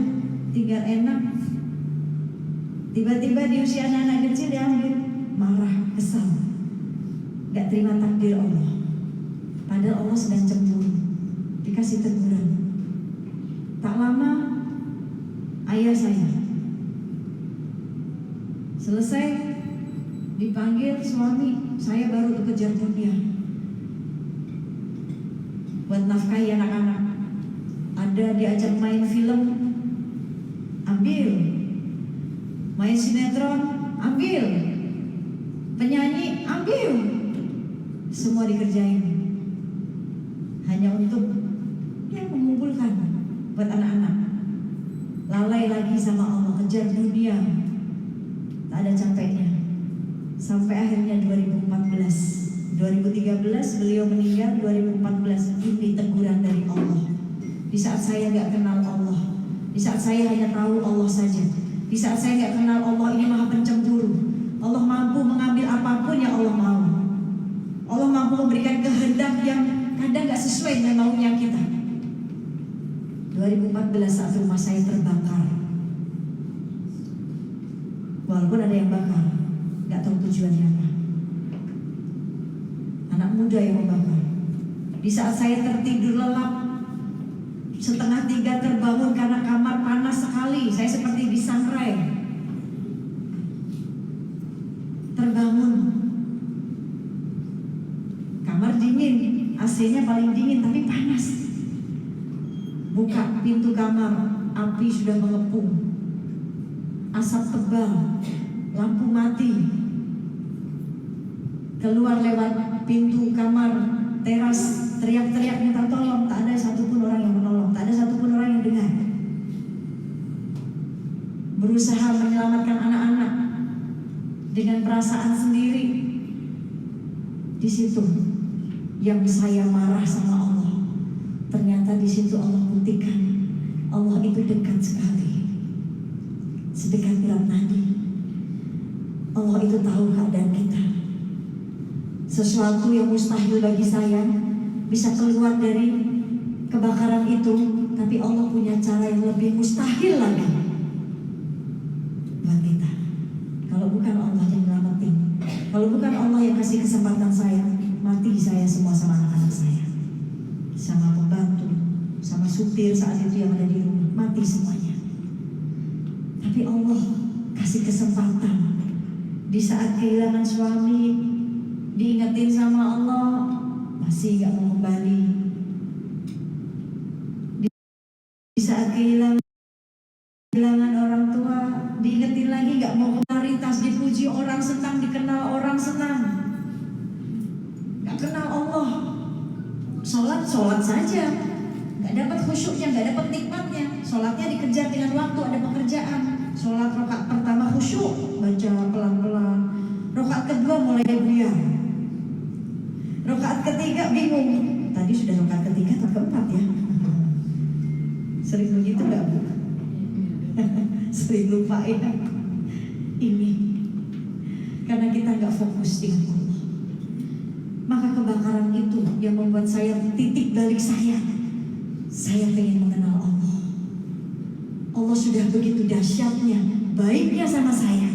tinggal enak. Tiba-tiba di usia anak-anak kecil diambil. Marah, kesal, gak terima takdir Allah. Padahal Allah sedang cemburu. Dikasih teguran. Tak lama ayah saya selesai dipanggil suami, saya baru kejar dunia buat nafkahi anak-anak. Ada diajak main film, ambil. Main sinetron, ambil. Penyanyi, ambil. Semua dikerjain hanya untuk mengumpulkan buat anak-anak. Lalai lagi sama Allah, kejar dunia, tak ada capeknya. Sampai akhirnya 2013 beliau meninggal. 2014 ini teguran dari Allah. Di saat saya gak kenal Allah, di saat saya hanya tahu Allah saja, di saat saya gak kenal Allah, ini maha pencemburu. Allah mampu mengambil apapun yang Allah mau. Allah mampu memberikan kehendak yang kadang gak sesuai dengan maunya kita. 2014 saat rumah saya terbakar, walaupun ada yang bakar, gak nggak tahu tujuannya apa. Anak muda yang membakar. Di saat saya tertidur lelap, setengah 3 terbangun karena kamar panas sekali. Saya seperti disangrai. Terbangun. Kamar dingin, AC-nya paling dingin tapi panas. Buka pintu kamar, api sudah mengepung. Asap tebal, lampu mati. Keluar lewat pintu kamar teras, teriak-teriak minta tolong. Tak ada satupun orang yang menolong, tak ada satupun orang yang dengar. Berusaha menyelamatkan anak-anak dengan perasaan sendiri. Di situ yang saya marah sama Allah. Ternyata di situ Allah buktikan Allah itu dekat sekali, sedekat berat nadi. Allah itu tahu keadaan kita. Sesuatu yang mustahil bagi saya bisa keluar dari kebakaran itu, tapi Allah punya cara yang lebih mustahil lagi buat kita. Kalau bukan Allah yang nyelamatin, kalau bukan Allah yang kasih kesempatan saya, mati saya semua sama anak-anak saya, sama pembantu, sama supir saat itu yang ada di rumah, mati semuanya. Tapi Allah kasih kesempatan. Di saat kehilangan suami, diingetin sama Allah, masih gak mau kembali. Di saat kehilangan orang tua, diingetin lagi gak mau popularitas, dipuji orang senang, dikenal orang senang. Gak kenal Allah. Sholat saja, gak dapat khusyuknya, gak dapat nikmatnya. Sholatnya dikejar dengan waktu, ada pekerjaan. Sholat rakaat pertama khusyuk, baca pelan-pelan. Rakaat kedua mulai buyar. Rakaat ketiga bingung. Tadi sudah rakaat ketiga atau keempat ya? Sering begitu gak Bu? Sering lupa ya. Ini karena kita gak fokus dengan Allah. Maka kebakaran itu yang membuat saya titik balik saya. Saya pengen mengenal Allah. Allah sudah begitu dahsyatnya, baiknya sama saya.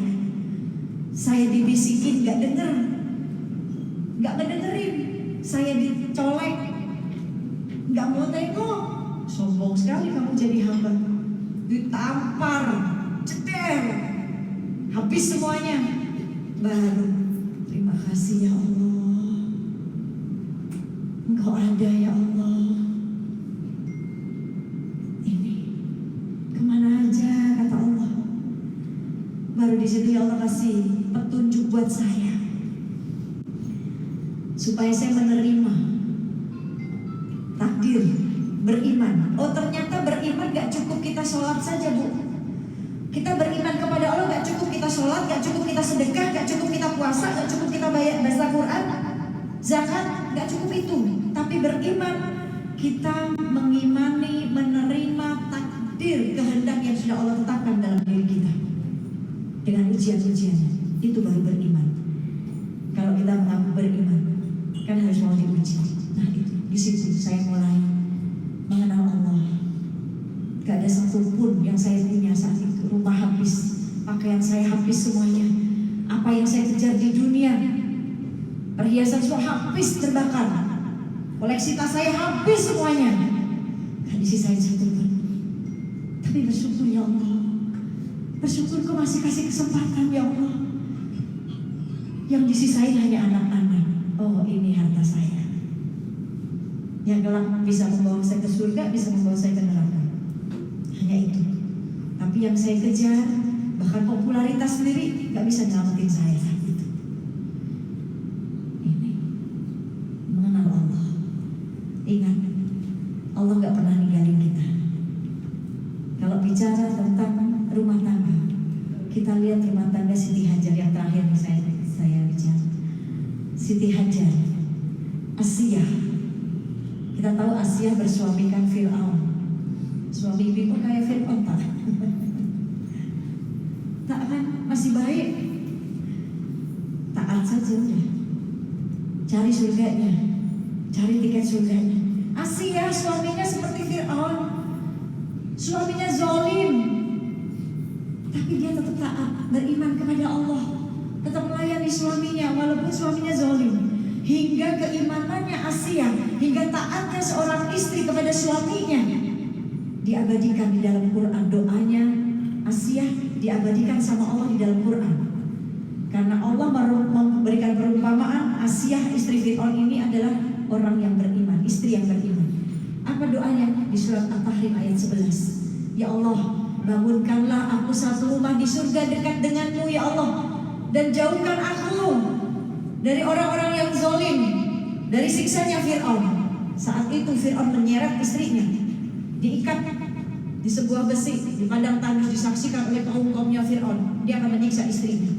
Saya dibisikin gak denger, gak ngedengerin. Saya dicolek, gak mau tengok. Sombong sekali kamu jadi hamba. Ditampar, ceder, habis semuanya. Baru terima kasih ya Allah, Engkau ada ya Allah. Ini kemana aja kata Allah. Baru di situ ya Allah kasih petunjuk buat saya, supaya saya menerima takdir, beriman. Oh ternyata beriman gak cukup kita sholat saja Bu. Kita beriman kepada Allah gak cukup kita sholat, gak cukup kita sedekah, gak cukup kita puasa, gak cukup kita baca Quran, zakat, gak cukup itu. Tapi beriman, kita mengimani, menerima takdir, kehendak yang sudah Allah tetapkan dalam diri kita dengan ujian-ujiannya. Itu baru beriman. Kalau kita mengaku beriman, kan harus mau diuji. Nah itu, di situ saya mulai mengenal Allah. Gak ada satupun yang saya punya saat itu. Rumah habis, pakaian saya habis semuanya. Apa yang saya kejar di dunia, perhiasan semua habis terbakar. Koleksi tas saya habis semuanya. Gak disisain satupun. Tapi bersyukur ya Allah. Bersyukur Kau masih kasih kesempatan ya Allah. Yang disisain hanya anak-anak. Oh ini harta saya. Yang kelak bisa membawa saya ke surga, bisa membawa saya ke neraka. Hanya itu. Tapi yang saya kejar, bahkan popularitas sendiri gak bisa nyelamatin saya saat itu. Ini mengenal Allah. Ingat, Allah gak pernah ninggalin kita. Kalau bicara tentang rumah tangga, kita lihat rumah tangga Siti Hajar yang terakhir saya bicara. Siti Hajar, Asia. Kita tahu Asia bersuamikan Fir'aun. Suami ibu kayak Fir'aun tak? Tak kan? Masih baik. Taat saja udah. Cari surganya, cari tiket surganya. Asia suaminya seperti Fir'aun. Suaminya zalim, tapi dia tetap taat, beriman kepada Allah. tetap melayani suaminya walaupun suaminya zalim. Hingga keimanannya Asiyah, hingga taatnya seorang istri kepada suaminya diabadikan di dalam Quran. Doanya Asiyah diabadikan sama Allah di dalam Quran. Karena Allah memberikan perumpamaan Asiyah istri Fir'aun ini adalah orang yang beriman, istri yang beriman. Apa doanya? Di surat At-Tahrim ayat 11. Ya Allah, bangunkanlah aku satu rumah di surga dekat denganmu ya Allah, dan jauhkan aku dari orang-orang yang zalim, dari siksanya Fir'aun. Saat itu Fir'aun menyeret istrinya, diikat di sebuah besi di padang tandus, disaksikan oleh kaum-kaumnya Fir'aun. Dia akan menyiksa istrinya.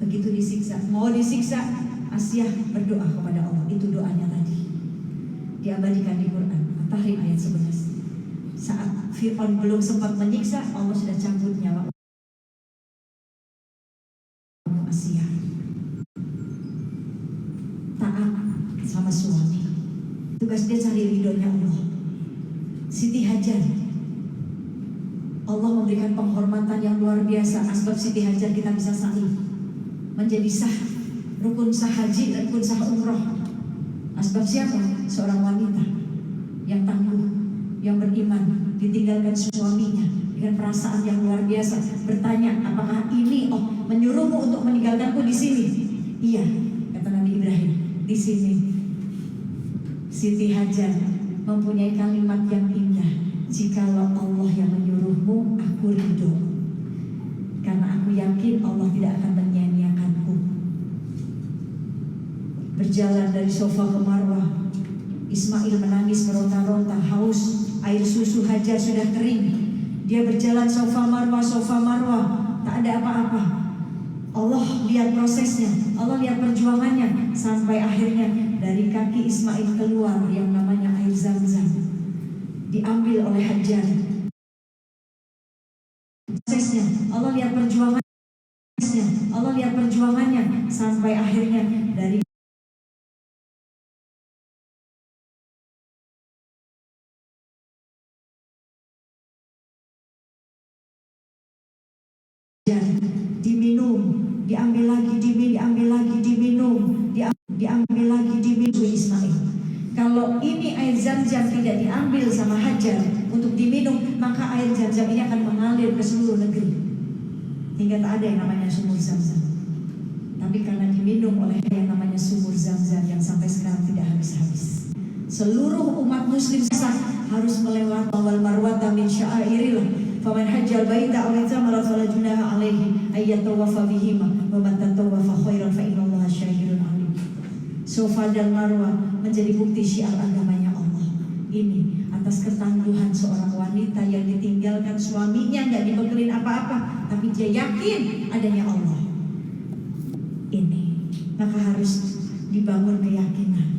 Begitu disiksa, mau disiksa, Asiyah berdoa kepada Allah. Itu doanya tadi, diabadikan di Quran At-Tahrim ayat 11. Saat Fir'aun belum sempat menyiksa, Allah sudah cabut nyawa Asiyah. Taat sama suami, tugas dia cari ridhonya Allah. Siti Hajar, Allah memberikan penghormatan yang luar biasa. Asbab Siti Hajar kita bisa sa'i, menjadi sah, rukun sah haji dan rukun sah umroh. Asbab siapa? Seorang wanita yang tangguh, yang beriman, ditinggalkan suaminya dengan perasaan yang luar biasa. Bertanya, apakah ini menyuruhmu untuk meninggalkanku di sini? Iya, kata Nabi Ibrahim, di sini. Siti Hajar mempunyai kalimat yang indah. Jikalau Allah yang menyuruhmu, aku ridho, karena aku yakin Allah tidak akan menyia-nyiakanku. Berjalan dari Sofa ke Marwah, Ismail menangis meronta-ronta, haus, air susu Hajar sudah kering. Dia berjalan Sofa Marwah, tak ada apa-apa. Allah lihat prosesnya, Allah lihat perjuangannya, sampai akhirnya dari kaki Ismail keluar yang namanya air Zam-Zam, diambil oleh Hajar. Prosesnya, Allah lihat perjuangannya, sampai akhirnya dari diminum, diambil lagi, diminum, diambil lagi, diminum Ismail. Kalau ini air Zam-Zam tidak diambil sama Hajar untuk diminum, maka air Zam-Zam ini akan mengalir ke seluruh negeri hingga tak ada yang namanya sumur Zam-Zam. Tapi karena diminum oleh yang namanya sumur Zam-Zam yang sampai sekarang tidak habis-habis, seluruh umat muslim harus melewati wal marwata min sya'airillah. Faman hajjal baita aw itamara fala junaha alaihi ayyatawafa bihima wa man tatawafa khairan fa innallaha syakirun alim. Sofa dan Marwah menjadi bukti syiar agamanya Allah. Ini atas ketangguhan seorang wanita yang ditinggalkan suaminya, nggak dibekelin apa-apa, tapi dia yakin adanya Allah. Ini maka harus dibangun keyakinan.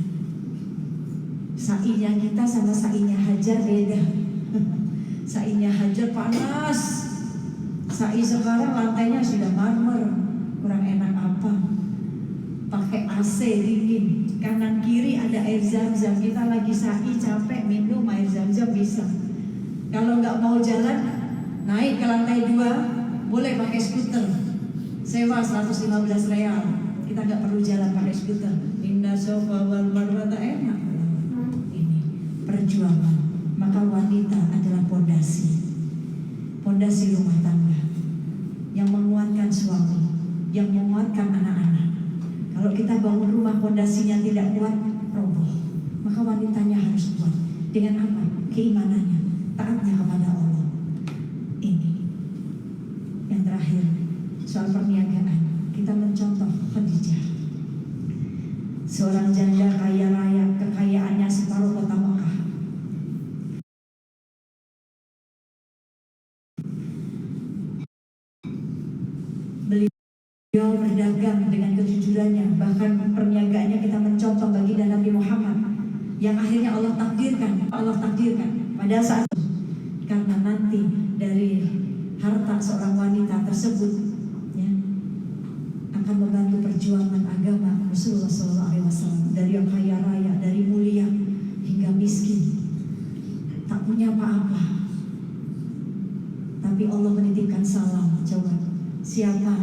Sa'inya kita sama sa'inya Hajar beda. Sa'inya Hajar panas, sa'i sekarang lantainya sudah marmer, kurang enak apa, pakai AC dingin, kanan kiri ada air Zam-Zam. Kita lagi sa'i capek minum air Zam-Zam bisa. Kalau nggak mau jalan, naik ke lantai 2, boleh pakai skuter, sewa 115 real. Kita nggak perlu jalan pakai skuter. Indah sofa wal marwah, tak enak. Ini perjuangan. Maka wanita adalah pondasi rumah tangga yang menguatkan suami, yang menguatkan anak-anak. Kalau kita bangun rumah pondasinya tidak kuat, roboh. Maka wanitanya harus kuat. Dengan apa? Keimanannya, taatnya kepada Allah. Ini yang terakhir, soal perniagaan. Kita mencontoh Khadijah, seorang janda kaya raya, kekayaannya separuh kota Mekah. Beliau berdagang dengan kejujurannya, bahkan perniagaannya kita mencontoh baginda Nabi Muhammad yang akhirnya Allah takdirkan pada saat itu. Karena nanti dari harta seorang wanita tersebut ya, akan membantu perjuangan agama Rasulullah SAW, dari yang kaya raya, dari mulia hingga miskin, tak punya apa-apa, tapi Allah menitipkan salam. Coba, siapa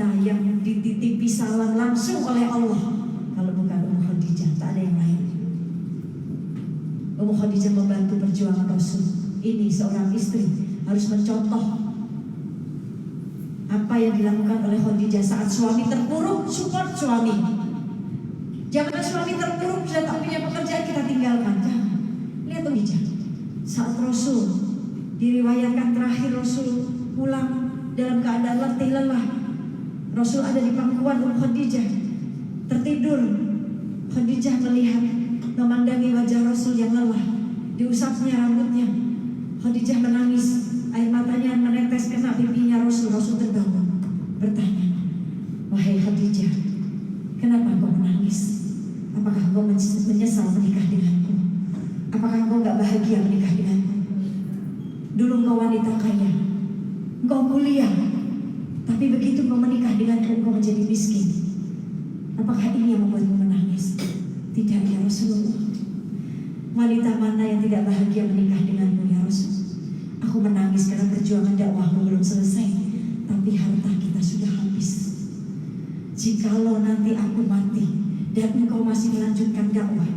wanita yang dititipi salam langsung oleh Allah. Kalau bukan Ummu Khadijah, tak ada yang lain. Ummu Khadijah membantu perjuangan Rasul. Ini seorang istri harus mencontoh apa yang dilakukan oleh Khadijah saat suami terpuruk, support suami. Jangan suami terpuruk sudah tak punya pekerjaan kita tinggalkan. Jangan. Lihat Khadijah. Saat Rasul diriwayatkan terakhir Rasul pulang dalam keadaan letih lelah. Rasul ada di pangkuan Ummu Khadijah tertidur. Khadijah melihat, memandangi wajah Rasul yang lelah, diusapnya rambutnya. Khadijah menangis, air matanya menetes kena pipinya Rasul. Rasul terbangun, bertanya, "Wahai Khadijah, kenapa engkau menangis? Apakah engkau menyesal menikah denganku? Apakah engkau gak bahagia menikah denganku? Dulu engkau wanita kaya, engkau kuliah, tapi begitu engkau menikah denganku, engkau menjadi miskin. Apakah ini yang membuatmu menangis?" "Tidak ya Rasulullah. Wanita mana yang tidak bahagia menikah denganmu ya Rasul? Aku menangis karena perjuangan dakwahmu belum selesai, tapi harta kita sudah habis. Jikalau nanti aku mati dan engkau masih melanjutkan dakwah,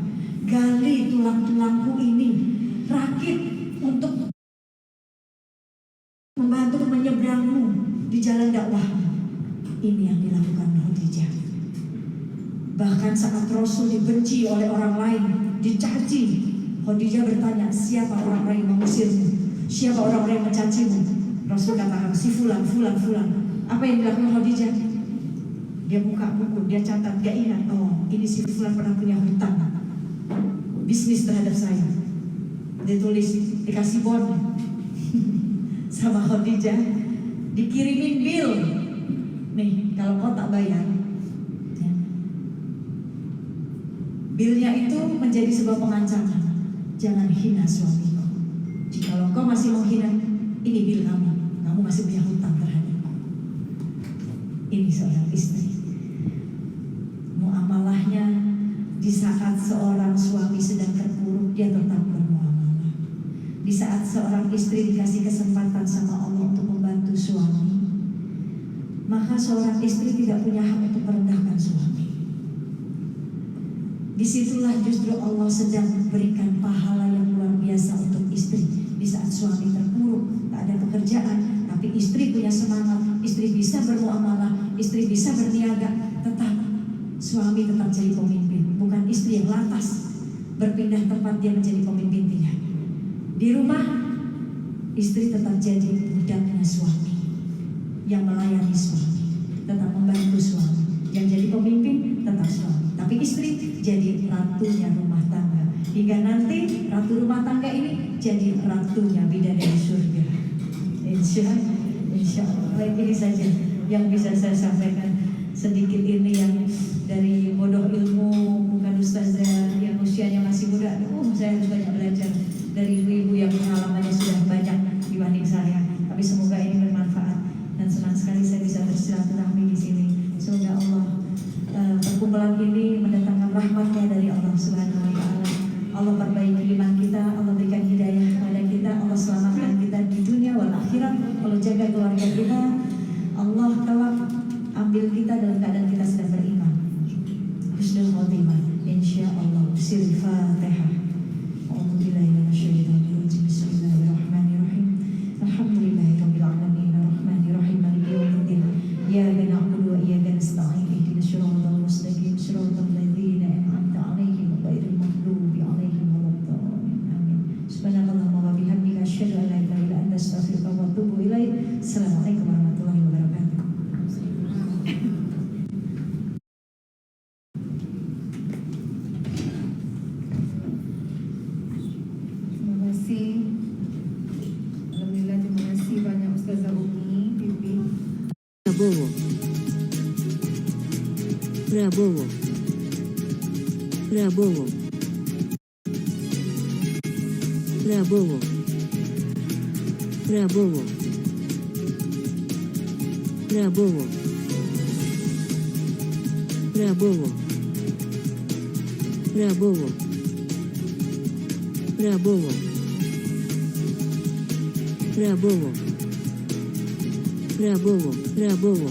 gali tulang-tulangku ini, rakit untuk membantu menyeberangmu di jalan dakwah." Ini yang dilakukan Khadijah. Bahkan saat Rasul dibenci oleh orang lain, dicaci, Khadijah bertanya, "Siapa orang-orang yang mengusirmu? Siapa orang-orang yang mencacimu?" Rasul katakan, "Si fulan, fulan, fulan." Apa yang dilakukan Khadijah? Dia buka buku, dia catat, dia ingat, "Oh, ini si fulan pernah punya hutang bisnis terhadap saya." Dia tulis, dikasih bon sama Khadijah, dikirimin bill. Nih, kalau kau tak bayar, ya. Bilnya itu menjadi sebuah pengancaman. Jangan hina suamiku. Jikalau kau masih menghina, ini bil kamu. Kamu masih punya hutang terhadapku. Ini seorang istri. Muamalahnya di saat seorang suami sedang terpuruk, dia tetap bermuamalah. Di saat seorang istri dikasih kesempatan sama Allah untuk membantu suami, maka seorang istri tidak punya hak untuk merendahkan suami. Disitulah justru Allah sedang berikan pahala yang luar biasa untuk istri. Di saat suami terpuruk, tak ada pekerjaan, tapi istri punya semangat, istri bisa bermuamalah, istri bisa berniaga, tetap suami tetap jadi pemimpin. Bukan istri yang lantas berpindah tempat dia menjadi pemimpin, tidak. Di rumah, istri tetap jadi budaknya suami, yang melayani suami, tetap membantu suami. Yang jadi pemimpin tetap suami, tapi istri jadi ratunya rumah tangga. Hingga nanti ratu rumah tangga ini jadi ratunya bidadari surga. Insya Allah. Ini saja yang bisa saya sampaikan. Sedikit ini yang dari bodoh ilmu, bukan ustazah yang usianya masih muda. Saya harus banyak belajar dari ibu-ibu yang pengalamannya sudah banyak dibanding saya. Tapi semoga ini bermanfaat dan senang sekali saya bisa bersilaturahmi di sini. Semoga Allah perkumpulan ini mendatangkan rahmatnya dari Allah Subhanahu Wa Taala. Allah perbaiki iman kita, Allah berikan hidayah kepada kita, Allah selamatkan kita di dunia wal akhirat, Allah jaga keluarga kita, Allah kelak ambil kita dalam keadaan kita sedang beriman. Husnul khotimah, insyaallah. Sirul Fatihah. A'udzubillahi minasyaitonir rajim. Bismillahirrahmanirrahim. Alhamdulillahirabbil alamin, arrahmanirrahim, maliki yaumiddin. Iyyaka na'budu wa iyyaka nasta'in. Ihdinas siratal mustaqim, siratal ladzina an'amta 'alaihim ghairil maghdubi 'alaihim waladdallin. Amin. Subhanallahumma wa bihamdika asyhadu an la ilaha illa anta astaghfiruka wa atubu ilaik. Assalamualaikum warahmatullahi wabarakatuh. Terima kasih. Alhamdulillah, terima kasih banyak Ustazah Umi, Bibi. Prabowo. Prabowo. Prabowo. Prabowo. Prabowo. Prabowo. Prabowo. Prabowo. Prabowo. Prabowo. Prabowo. Prabowo.